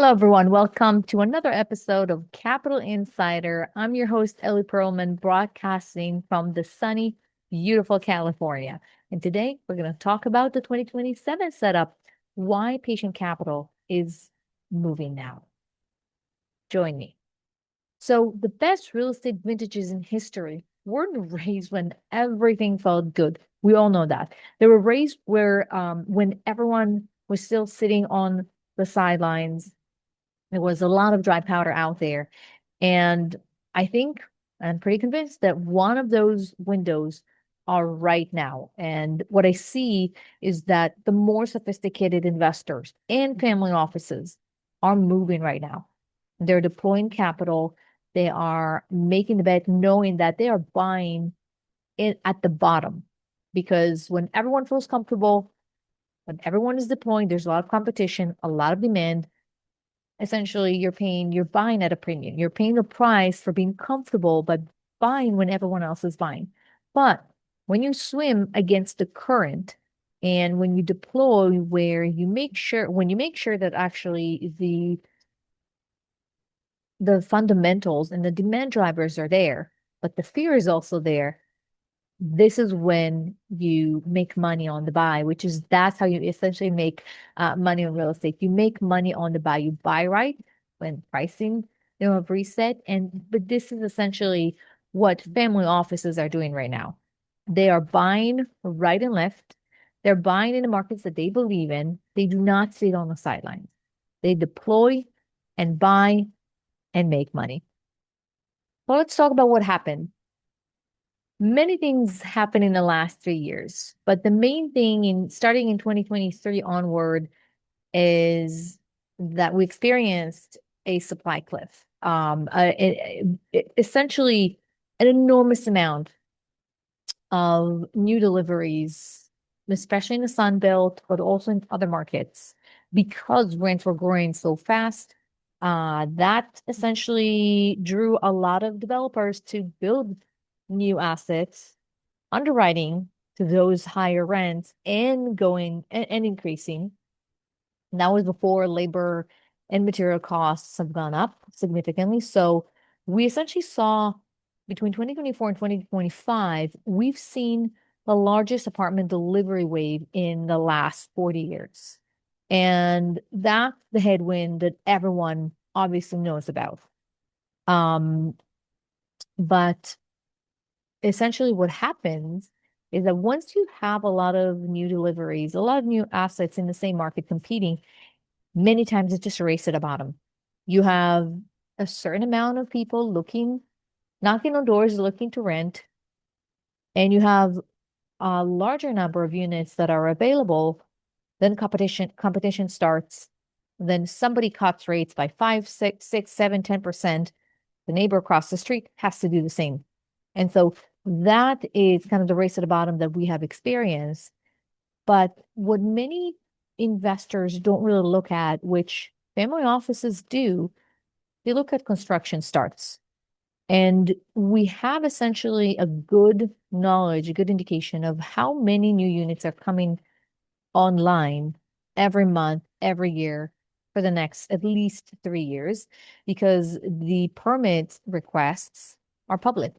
Hello, everyone. Welcome to another episode of Capital Insider. I'm your host, Ellie Perlman, broadcasting from the sunny, beautiful California. And today we're going to talk about the 2027 setup, why patient capital is moving now. Join me. So, the best real estate vintages in history weren't raised when everything felt good. We all know that. They were raised when everyone was still sitting on the sidelines. There was a lot of dry powder out there. And I think I'm pretty convinced that one of those windows are right now. And what I see is that the more sophisticated investors and family offices are moving right now. They're deploying capital. They are making the bet knowing that they are buying it at the bottom. Because when everyone feels comfortable, when everyone is deploying, there's a lot of competition, a lot of demand. Essentially, you're buying at a premium. You're paying the price for being comfortable, but buying when everyone else is buying. But when you swim against the current and when you deploy when you make sure that actually the fundamentals and the demand drivers are there, but the fear is also there, this is when you make money on the buy, that's how you essentially make money on real estate. You make money on the buy. You buy right when pricing, have reset. But this is essentially what family offices are doing right now. They are buying right and left. They're buying in the markets that they believe in. They do not sit on the sidelines. They deploy and buy and make money. Well, let's talk about what happened. Many things happened in the last 3 years, but the main thing in starting in 2023 onward is that we experienced a supply cliff. Essentially, an enormous amount of new deliveries, especially in the Sun Belt, but also in other markets, because rents were growing so fast. That essentially drew a lot of developers to build new assets, underwriting to those higher rents and and increasing. And that was before labor and material costs have gone up significantly. So we essentially saw between 2024 and 2025, we've seen the largest apartment delivery wave in the last 40 years. And that's the headwind that everyone obviously knows about. Um, but essentially what happens is that once you have a lot of new deliveries, a lot of new assets in the same market competing, many times it's just a race at the bottom. You have a certain amount of people knocking on doors, looking to rent, and you have a larger number of units that are available. Then competition starts. Then somebody cuts rates by 5, 6, 7, 10%. The neighbor across the street has to do the same. And so that is kind of the race at the bottom that we have experienced. But what many investors don't really look at, which family offices do, they look at construction starts. And we have essentially a good knowledge, a good indication of how many new units are coming online every month, every year for the next at least 3 years, because the permit requests are public.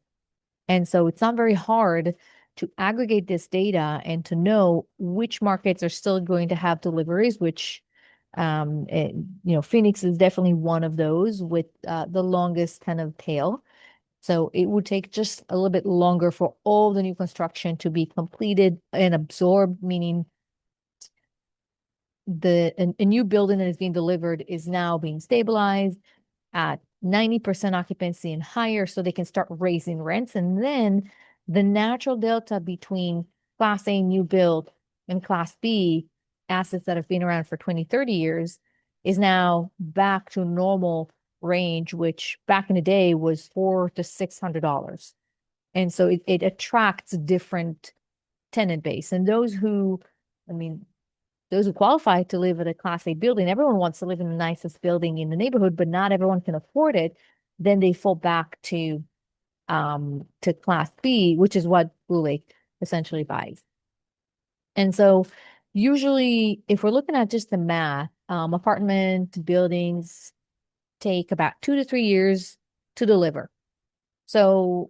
And so it's not very hard to aggregate this data and to know which markets are still going to have deliveries, Phoenix is definitely one of those with the longest kind of tail. So it would take just a little bit longer for all the new construction to be completed and absorbed, meaning a new building that is being delivered is now being stabilized at 90% occupancy and higher, so they can start raising rents. And then the natural delta between Class A new build and Class B assets that have been around for 20, 30 years is now back to normal range, which back in the day was $400 to $600. And so it attracts different tenant base. And I mean, those who qualify to live at a Class A building, everyone wants to live in the nicest building in the neighborhood, but not everyone can afford it. Then they fall back to Class B, which is what Blue Lake essentially buys. And so usually if we're looking at just the math, apartment buildings take about 2 to 3 years to deliver. So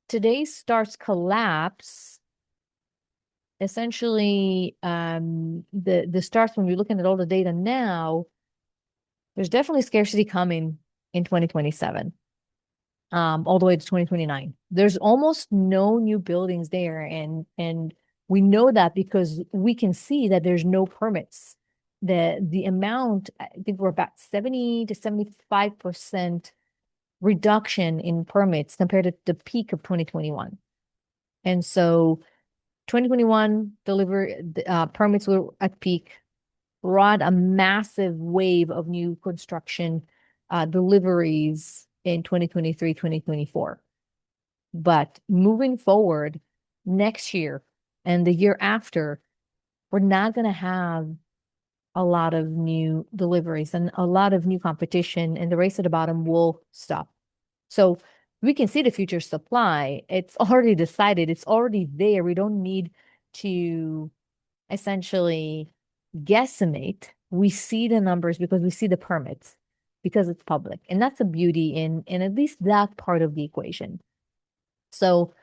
today's starts collapse. Essentially, the starts, when you're looking at all the data now, there's definitely scarcity coming in 2027, all the way to 2029. There's almost no new buildings there, and we know that because we can see that there's no permits. The amount, I think we're about 70 to 75% reduction in permits compared to the peak of 2021. And so 2021 permits were at peak, brought a massive wave of new construction deliveries in 2023, 2024. But moving forward, next year and the year after, we're not going to have a lot of new deliveries and a lot of new competition, and the race at the bottom will stop. So we can see the future supply. It's already decided, it's already there. We don't need to essentially guesstimate. We see the numbers because we see the permits, because it's public. And that's a beauty in at least that part of the equation. So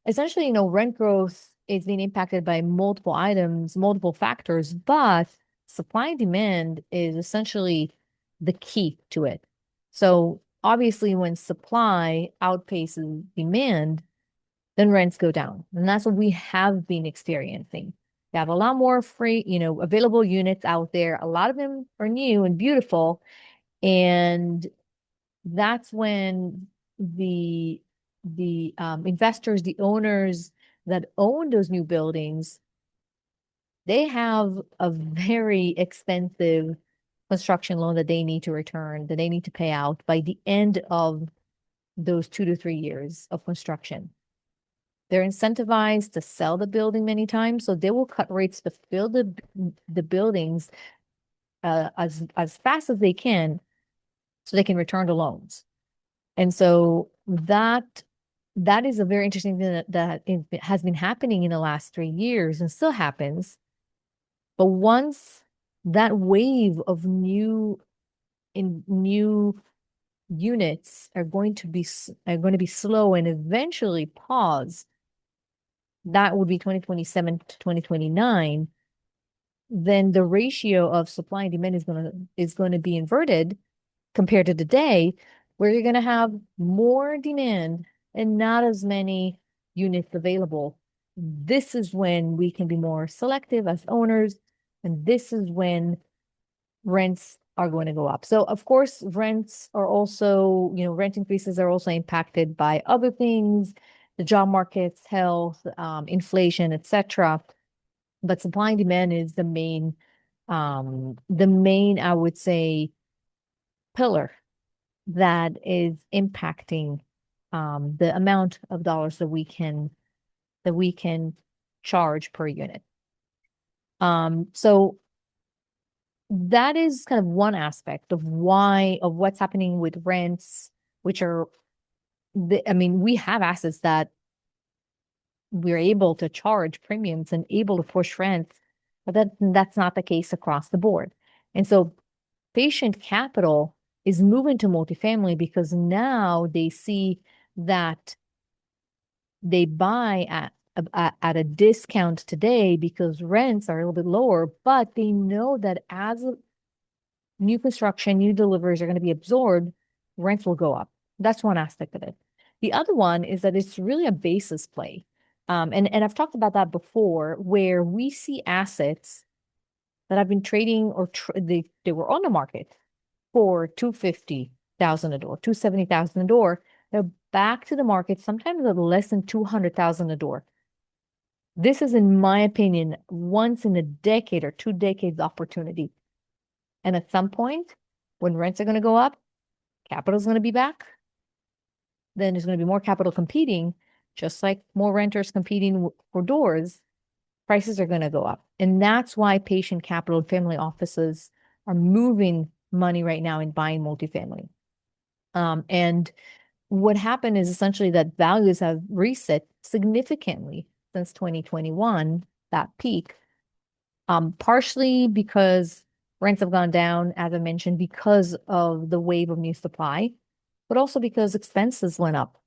essentially, rent growth is being impacted by multiple items, multiple factors, but supply and demand is essentially the key to it. So obviously, when supply outpaces demand, then rents go down. And that's what we have been experiencing. We have a lot more free, available units out there. A lot of them are new and beautiful. And that's when the investors, the owners that own those new buildings, they have a very expensive construction loan that they need to return, that they need to pay out by the end of those 2 to 3 years of construction. They're incentivized to sell the building many times, so they will cut rates to fill the buildings as fast as they can, so they can return the loans. And so that is a very interesting thing that has been happening in the last 3 years and still happens. But once that wave of new units are going to be slow and eventually pause, that would be 2027 to 2029, then the ratio of supply and demand is going to be inverted compared to today, where you're going to have more demand and not as many units available. This is when we can be more selective as owners, and this is when rents are going to go up. So of course, rents are also, rent increases are also impacted by other things, the job markets, health, inflation, etc. But supply and demand is the main, I would say, pillar that is impacting the amount of dollars that we can charge per unit. So that is kind of one aspect of what's happening with rents, which are we have assets that we're able to charge premiums and able to push rents, but that's not the case across the board. And so patient capital is moving to multifamily because now they see that they buy at a discount today because rents are a little bit lower, but they know that as new construction, new deliveries are going to be absorbed, rents will go up. That's one aspect of it. The other one is that it's really a basis play. And I've talked about that before, where we see assets that have been trading or they were on the market for 250,000 a door, 270,000 a door. They're back to the market, sometimes at less than 200,000 a door. This is, in my opinion, once in a decade or 2 decades opportunity. And at some point, when rents are going to go up, capital is going to be back. Then there's going to be more capital competing, just like more renters competing for doors. Prices are going to go up. And that's why patient capital and family offices are moving money right now and buying multifamily. And what happened is essentially that values have reset significantly since 2021, that peak. Partially because rents have gone down, as I mentioned, because of the wave of new supply, but also because expenses went up.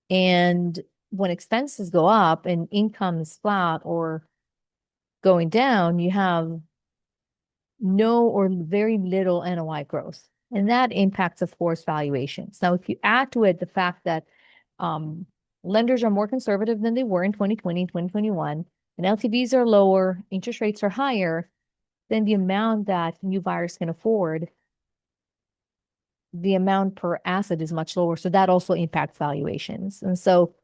And when expenses go up and income is flat or going down, you have no or very little NOI growth. And that impacts, of course, valuations. Now, if you add to it the fact that um, lenders are more conservative than they were in 2020, 2021, and LTVs are lower, interest rates are higher, then the amount that new buyers can afford, the amount per asset is much lower. So that also impacts valuations. And so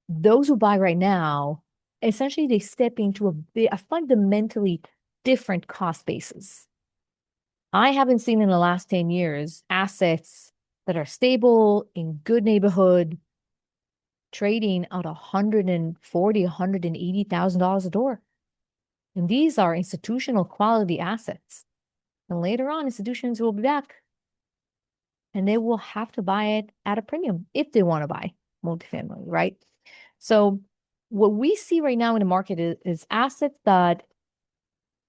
those who buy right now, essentially they step into a fundamentally different cost basis. I haven't seen in the last 10 years assets that are stable in good neighborhood trading at $140,000, $180,000 a door. And these are institutional quality assets. And later on, institutions will be back and they will have to buy it at a premium if they want to buy multifamily, right? So what we see right now in the market is assets that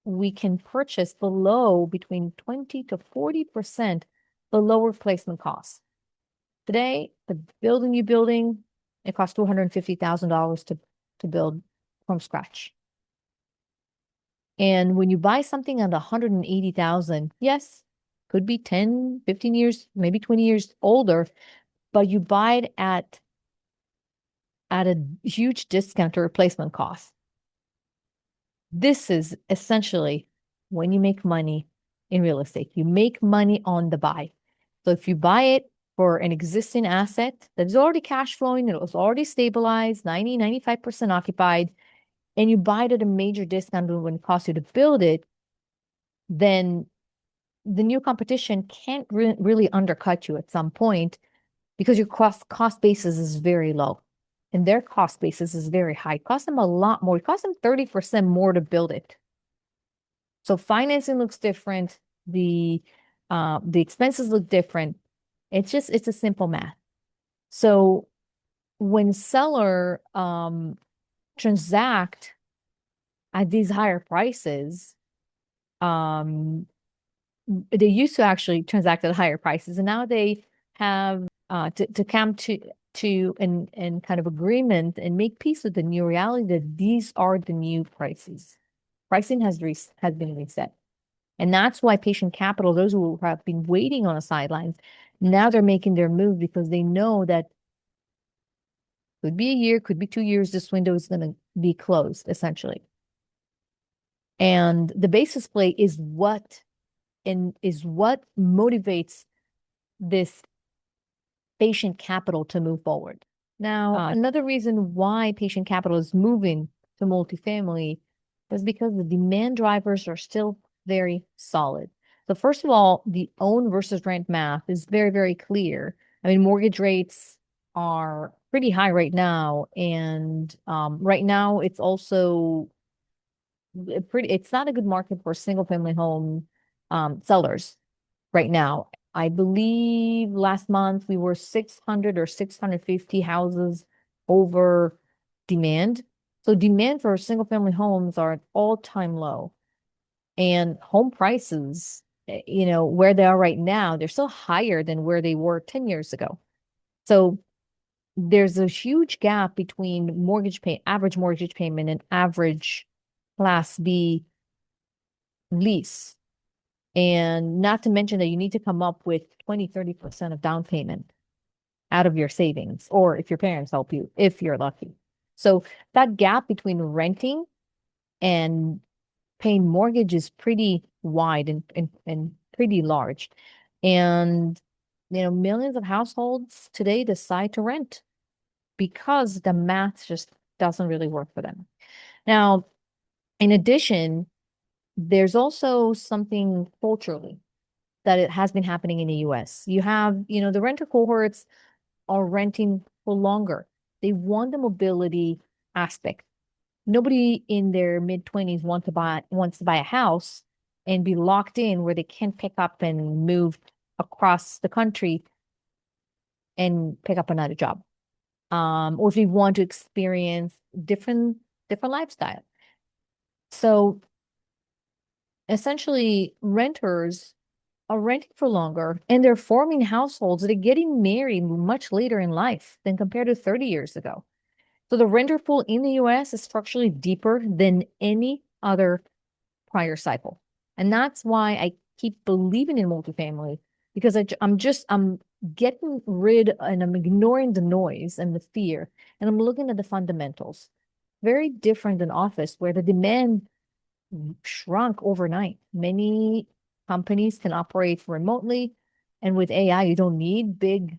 we can purchase below between 20 to 40% below replacement costs. Today, the building you building, it costs $250,000 to build from scratch. And when you buy something at 180,000, yes, could be 10, 15 years, maybe 20 years older, but you buy it at a huge discount to replacement cost. This is essentially when you make money in real estate. You make money on the buy. So if you buy it for an existing asset that is already cash flowing, it was already stabilized, 90, 95% occupied, and you buy it at a major discount when it costs you to build it, then the new competition can't really undercut you at some point because your cost basis is very low and their cost basis is very high. It costs them a lot more. It costs them 30% more to build it. So financing looks different. The expenses look different. It's a simple math. So when seller transact at these higher prices, um, they used to actually transact at higher prices, and now they have to come to an kind of agreement and make peace with the new reality that these are the new prices. Pricing has been reset. And that's why patient capital, those who have been waiting on the sidelines, now they're making their move because they know that could be a year, could be 2 years, this window is going to be closed, essentially. And the basis play is what motivates this patient capital to move forward. Now, another reason why patient capital is moving to multifamily is because the demand drivers are still very solid. So first of all, the own versus rent math is very, very clear. I mean, mortgage rates are pretty high right now. And right now it's also it's not a good market for single family home sellers right now. I believe last month we were 600 or 650 houses over demand. So demand for single family homes are at all-time low. And home prices, where they are right now, they're still higher than where they were 10 years ago. So there's a huge gap between average mortgage payment and average Class B lease. And not to mention that you need to come up with 20, 30% of down payment out of your savings, or if your parents help you, if you're lucky. So that gap between renting and paying mortgage is pretty wide and pretty large. And, millions of households today decide to rent because the math just doesn't really work for them. Now, in addition, there's also something culturally that it has been happening in the US. You have, the renter cohorts are renting for longer. They want the mobility aspect. Nobody in their mid-20s wants to buy a house and be locked in where they can't pick up and move across the country and pick up another job. Or if you want to experience different lifestyle. So essentially, renters are renting for longer and they're forming households. They're getting married much later in life than compared to 30 years ago. So the renter pool in the US is structurally deeper than any other prior cycle. And that's why I keep believing in multifamily because I'm getting rid and I'm ignoring the noise and the fear and I'm looking at the fundamentals. Very different than office where the demand shrunk overnight. Many companies can operate remotely, and with AI, you don't need big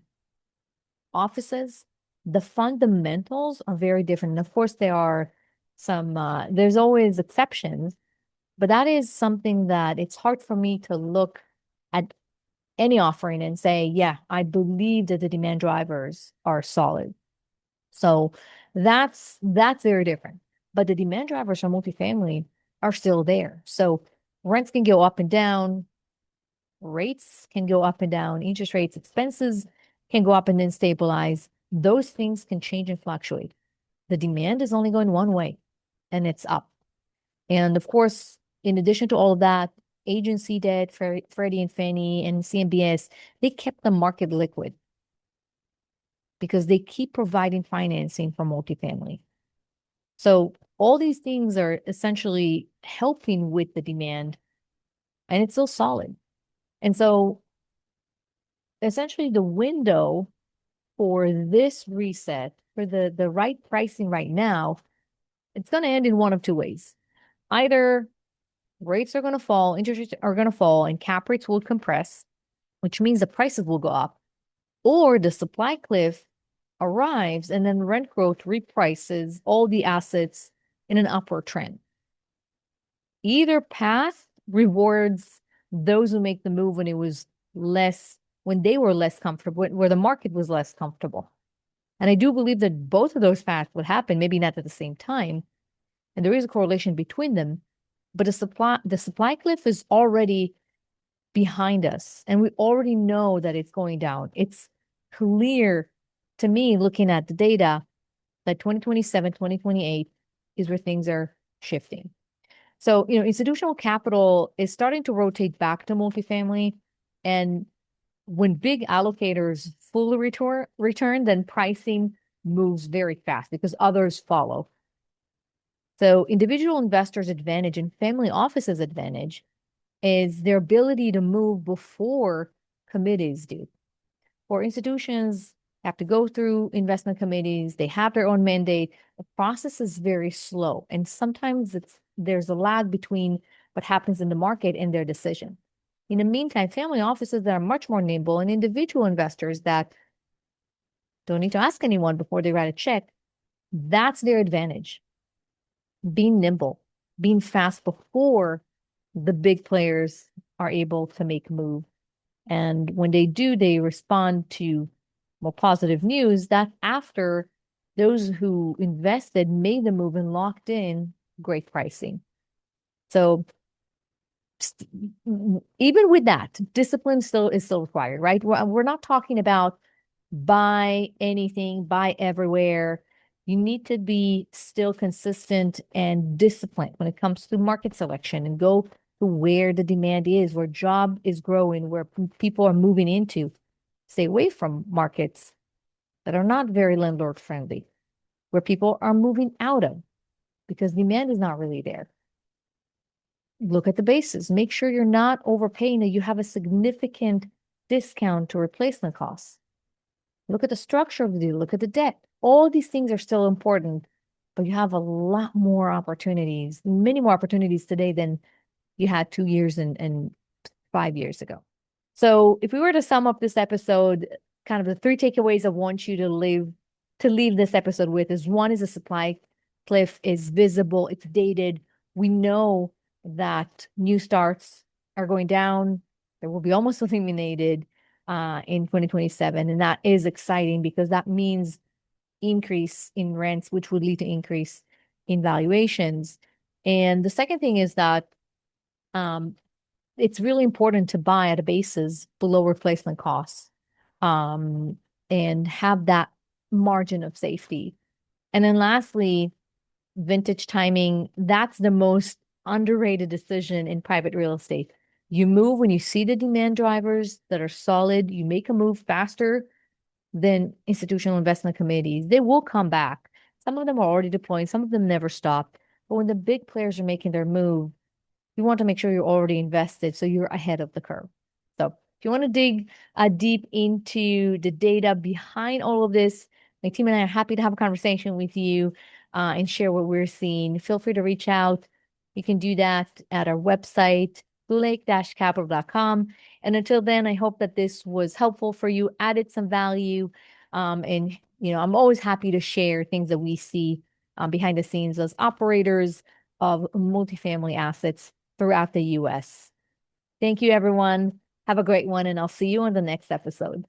offices. The fundamentals are very different. And of course, there are there's always exceptions, but that is something that it's hard for me to look at any offering and say, yeah, I believe that the demand drivers are solid. So that's very different. But the demand drivers for multifamily are still there. So rents can go up and down, rates can go up and down, interest rates, expenses can go up and then stabilize. Those things can change and fluctuate. The demand is only going one way, and it's up. And of course, in addition to all of that, agency debt, Freddie and Fannie and CMBS, they kept the market liquid because they keep providing financing for multifamily. So all these things are essentially helping with the demand, and it's still solid. And so essentially the window for this reset, for the right pricing right now, it's going to end in one of two ways. Either rates are going to fall, interest rates are going to fall, and cap rates will compress, which means the prices will go up, or the supply cliff arrives and then rent growth reprices all the assets in an upward trend. Either path rewards those who make the move when it was less, when they were less comfortable, where the market was less comfortable. And I do believe that both of those paths would happen, maybe not at the same time. And there is a correlation between them, but the supply cliff is already behind us. And we already know that it's going down. It's clear to me, looking at the data, that 2027, 2028 is where things are shifting. So, institutional capital is starting to rotate back to multifamily. And when big allocators fully return, then pricing moves very fast because others follow. So individual investors' advantage and family offices' advantage is their ability to move before committees do. For institutions, have to go through investment committees, they have their own mandate. The process is very slow. And sometimes there's a lag between what happens in the market and their decision. In the meantime, family offices that are much more nimble and individual investors that don't need to ask anyone before they write a check, that's their advantage. Being nimble, being fast before the big players are able to make a move. And when they do, they respond to more positive news that after those who invested made the move and locked in great pricing. So even with that, discipline still is still required, right? We're not talking about buy anything, buy everywhere. You need to be still consistent and disciplined when it comes to market selection and go to where the demand is, where job is growing, where people are moving into. Stay away from markets that are not very landlord friendly, where people are moving out of because demand is not really there. Look at the bases. Make sure you're not overpaying, that you have a significant discount to replacement costs. Look at the structure of the deal. Look at the debt. All these things are still important, but you have a lot more opportunities, many more opportunities today than you had 2 years and 5 years ago. So if we were to sum up this episode, kind of the three takeaways I want you to leave this episode with is: one is the supply cliff is visible, it's dated. We know that new starts are going down. There will be almost eliminated in 2027. And that is exciting because that means increase in rents, which would lead to increase in valuations. And the second thing is that um, it's really important to buy at a basis below replacement costs, um, and have that margin of safety. And then lastly, vintage timing, that's the most underrated decision in private real estate. You move when you see the demand drivers that are solid. You make a move faster than institutional investment committees. They will come back. Some of them are already deploying, some of them never stop. But when the big players are making their move, you want to make sure you're already invested so you're ahead of the curve. So if you want to dig deep into the data behind all of this, my team and I are happy to have a conversation with you and share what we're seeing. Feel free to reach out. You can do that at our website, bluelake-capital.com. And until then, I hope that this was helpful for you, added some value. And, I'm always happy to share things that we see behind the scenes as operators of multifamily assets throughout the US. Thank you, everyone. Have a great one, and I'll see you on the next episode.